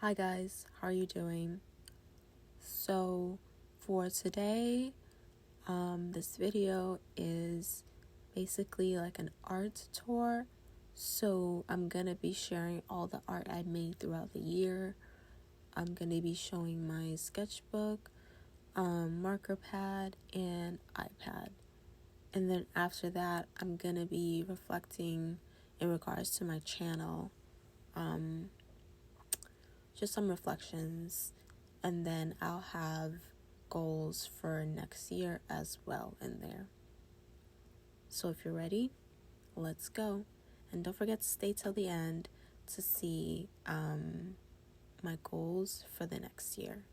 Hi guys, how are you doing? So for today, this video is basically like an art tour. So I'm gonna be sharing all the art I made throughout the year. I'm gonna be showing my sketchbook, marker pad, and iPad. And then after that, I'm gonna be reflecting in regards to my channel. Just some reflections, and then I'll have goals for next year as well in there. So if you're ready, let's go. And don't forget to stay till the end to see my goals for the next year.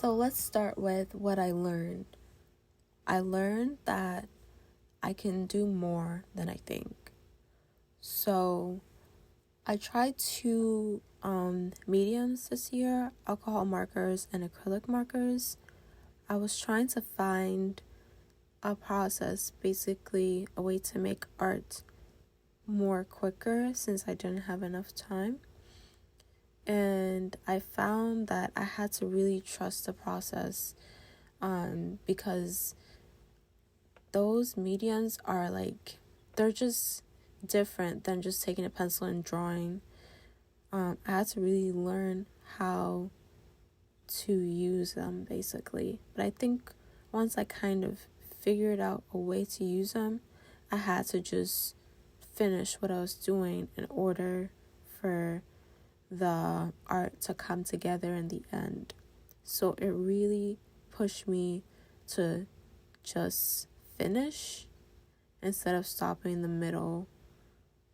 So let's start with what I learned. I learned that I can do more than I think. So I tried two mediums this year, alcohol markers and acrylic markers. I was trying to find a process, basically a way to make art more quicker since I didn't have enough time. And I found that I had to really trust the process because those mediums are they're just different than just taking a pencil and drawing. I had to really learn how to use them basically. But I think once I kind of figured out a way to use them, I had to just finish what I was doing in order for the art to come together in the end. So it really pushed me to just finish instead of stopping in the middle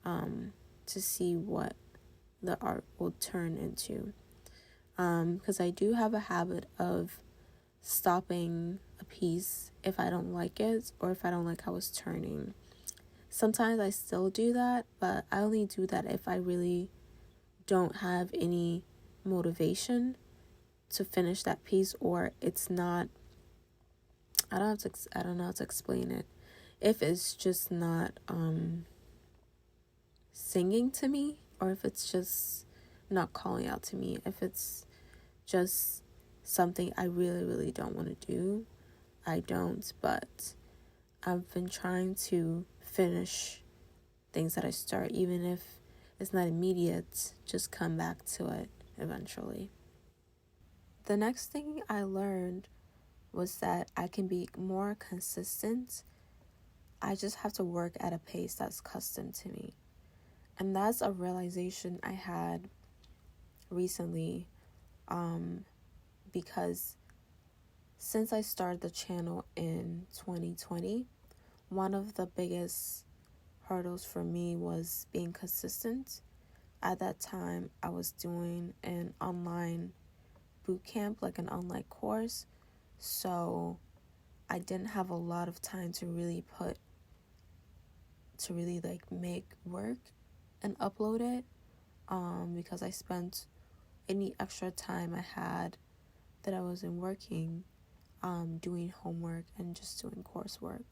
to see what the art will turn into. Because I do have a habit of stopping a piece if I don't like it or if I don't like how it's turning. Sometimes I still do that, but I only do that if I really don't have any motivation to finish that piece, or it's not, I don't know how to explain it. If it's just not singing to me, or if it's just not calling out to me, if it's just something I really, really don't want to do, I don't. But I've been trying to finish things that I start, even if it's not immediate, just come back to it eventually. The next thing I learned was that I can be more consistent. I just have to work at a pace that's custom to me. And that's a realization I had recently because since I started the channel in 2020, one of the biggest hurdles for me was being consistent. At that time, I was doing an online boot camp, like an online course, so I didn't have a lot of time to really make work and upload it because I spent any extra time I had that I wasn't working doing homework and just doing coursework.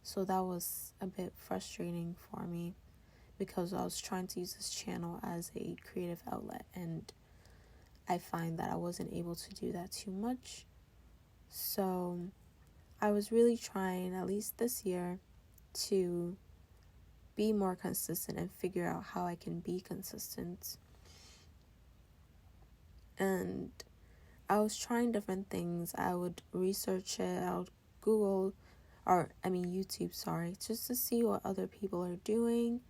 So that was a bit frustrating for me because I was trying to use this channel as a creative outlet, and I find that I wasn't able to do that too much. So I was really trying, at least this year, to be more consistent and figure out how I can be consistent. And I was trying different things. I would research it, I would YouTube, just to see what other people are doing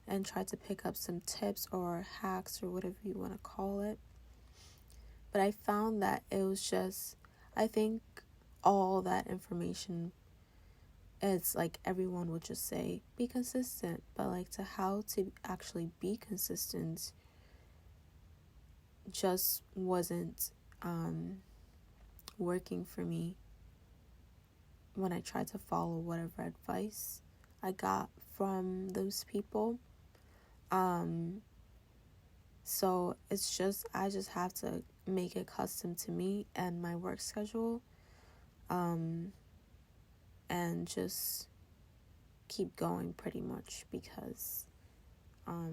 and try to pick up some tips or hacks or whatever you want to call it. But I found that it was just, I think all that information, it's like everyone would just say, be consistent. But to how to actually be consistent just wasn't working for me when I tried to follow whatever advice I got from those people. So it's just, I just have to make it custom to me and my work schedule, and just keep going pretty much because I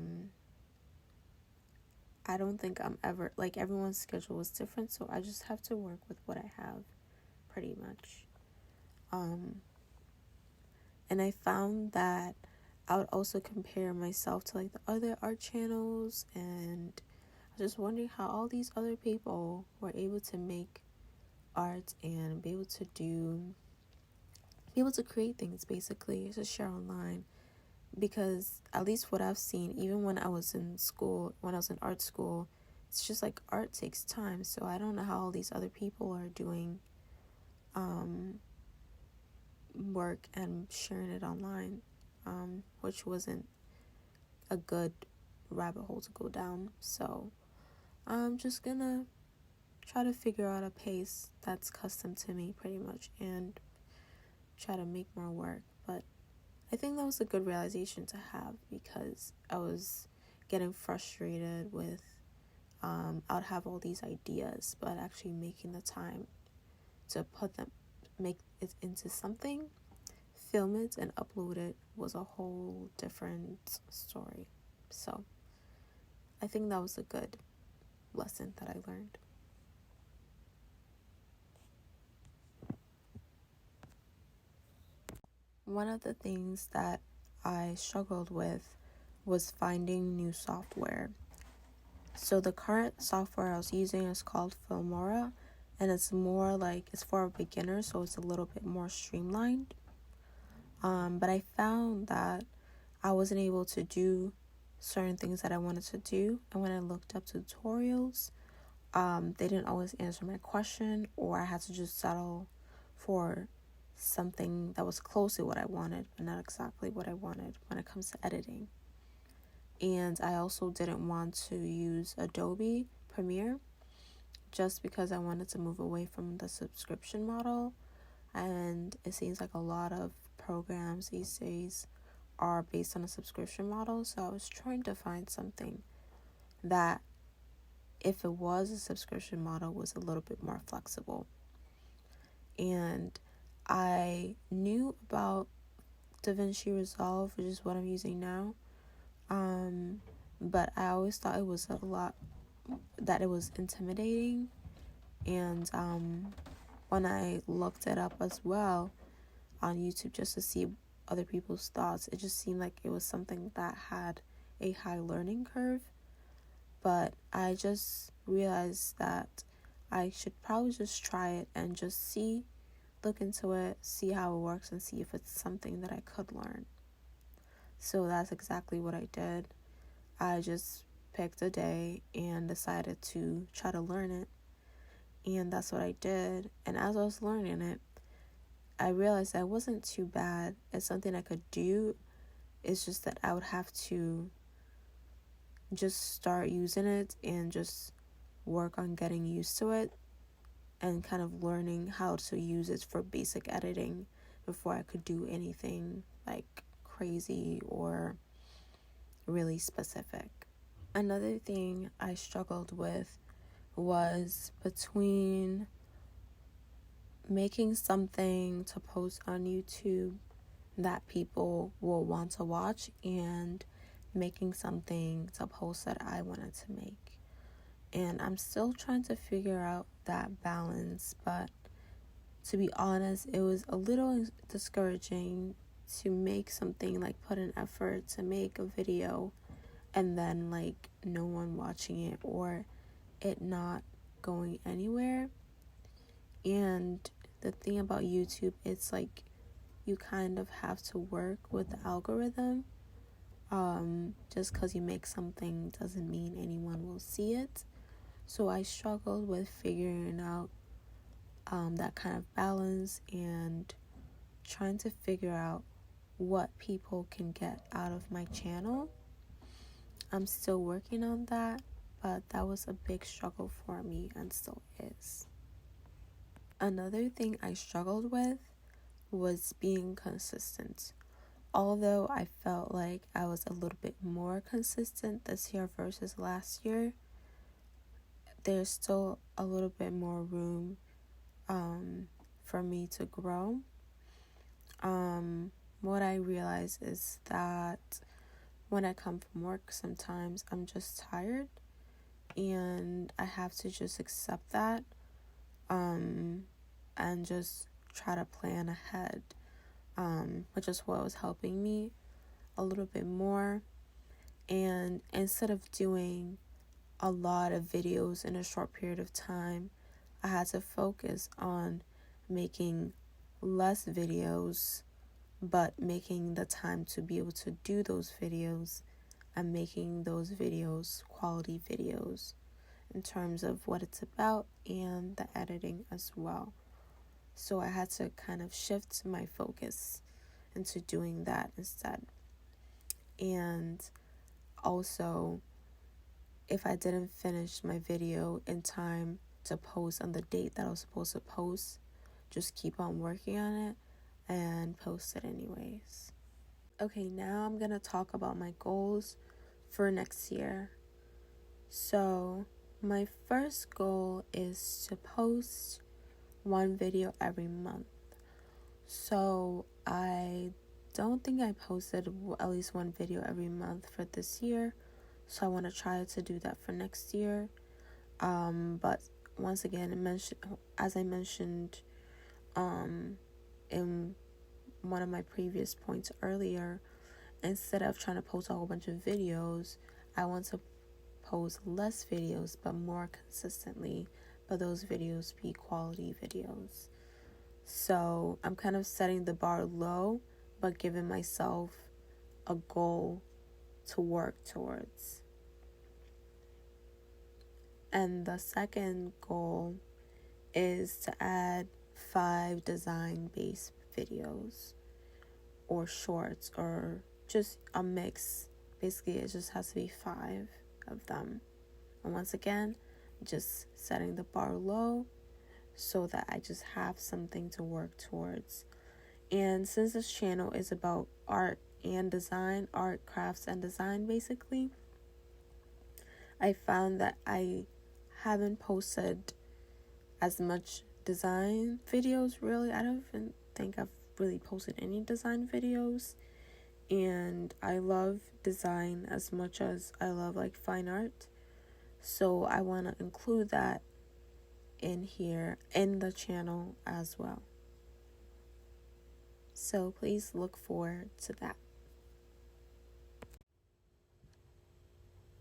don't think I'm ever, everyone's schedule is different, so I just have to work with what I have pretty much. And I found that I would also compare myself to the other art channels, and I was just wondering how all these other people were able to make art and be able to create things, basically to share online. Because at least what I've seen, even when I was in art school, it's just art takes time. So I don't know how all these other people are doing work and sharing it online, which wasn't a good rabbit hole to go down. So I'm just gonna try to figure out a pace that's custom to me pretty much and try to make more work. But I think that was a good realization to have, because I was getting frustrated with I'd have all these ideas, but actually making the time to make it into something, film it and upload it was a whole different story. So I think that was a good lesson that I learned. One of the things that I struggled with was finding new software. So the current software I was using is called Filmora, and it's more like, it's for a beginner, so it's a little bit more streamlined. But I found that I wasn't able to do certain things that I wanted to do, and when I looked up tutorials, they didn't always answer my question, or I had to just settle for something that was close to what I wanted, but not exactly what I wanted when it comes to editing. And I also didn't want to use Adobe Premiere just because I wanted to move away from the subscription model. And it seems like a lot of programs these days are based on a subscription model. So I was trying to find something that, if it was a subscription model, was a little bit more flexible. And I knew about DaVinci Resolve, which is what I'm using now. But I always thought it was that it was intimidating. And when I looked it up as well on YouTube just to see other people's thoughts, it just seemed like it was something that had a high learning curve. But I just realized that I should probably just try it and just look into it, see how it works, and see if it's something that I could learn. So that's exactly what I did. I just picked a day and decided to try to learn it. And that's what I did. And as I was learning it, I realized that it wasn't too bad. It's something I could do. It's just that I would have to just start using it and just work on getting used to it and kind of learning how to use it for basic editing before I could do anything like crazy or really specific. Another thing I struggled with was between making something to post on YouTube that people will want to watch and making something to post that I wanted to make. And I'm still trying to figure out that balance, but to be honest, it was a little discouraging to make something, like put an effort to make a video and then like no one watching it or it not going anywhere. And the thing about YouTube, it's like you kind of have to work with the algorithm. Just because you make something doesn't mean anyone will see it. So I struggled with figuring out that kind of balance and trying to figure out what people can get out of my channel. I'm still working on that, but that was a big struggle for me and still is. Another thing I struggled with was being consistent. Although I felt like I was a little bit more consistent this year versus last year, there's still a little bit more room for me to grow. What I realize is that when I come from work, sometimes I'm just tired and I have to just accept that and just try to plan ahead, which is what was helping me a little bit more. And instead of doing a lot of videos in a short period of time, I had to focus on making less videos, but making the time to be able to do those videos and making those videos quality videos in terms of what it's about and the editing as well. So I had to kind of shift my focus into doing that instead. And also, if I didn't finish my video in time to post on the date that I was supposed to post. Just keep on working on it and post it anyways. Okay, now I'm gonna talk about my goals for next year. So my first goal is to post one video every month. So I don't think I posted at least one video every month for this year. So I want to try to do that for next year. But once again, as I mentioned in one of my previous points earlier, instead of trying to post a whole bunch of videos, I want to post less videos but more consistently, but those videos be quality videos. So I'm kind of setting the bar low but giving myself a goal to work towards. And the second goal is to add 5 design-based videos or shorts or just a mix. Basically, it just has to be 5 of them. And once again, just setting the bar low so that I just have something to work towards. And since this channel is about art and design, art, crafts, and design basically, I found that I haven't posted as much design videos really. I don't even think I've really posted any design videos. And I love design as much as I love like fine art. So I want to include that in here in the channel as well. So please look forward to that.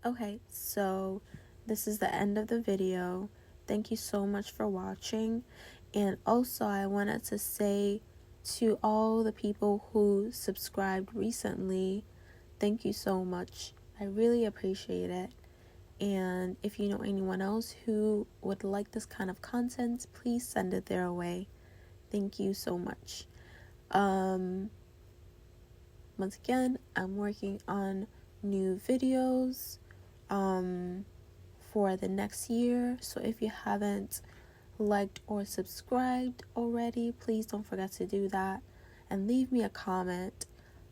Okay, so this is the end of the video. Thank you so much for watching. And also I wanted to say to all the people who subscribed recently, thank you so much. I really appreciate it. And if you know anyone else who would like this kind of content, please send it their way. Thank you so much. Once again, I'm working on new videos for the next year. So if you haven't liked or subscribed already, please don't forget to do that and leave me a comment.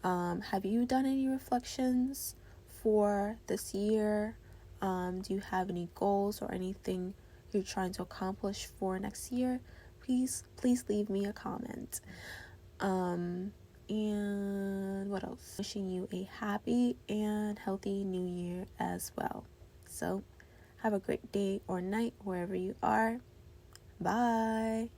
Have you done any reflections for this year? Do you have any goals or anything you're trying to accomplish for next year? Please leave me a comment. And what else? Wishing you a happy and healthy new year as well. So have a great day or night wherever you are. Bye.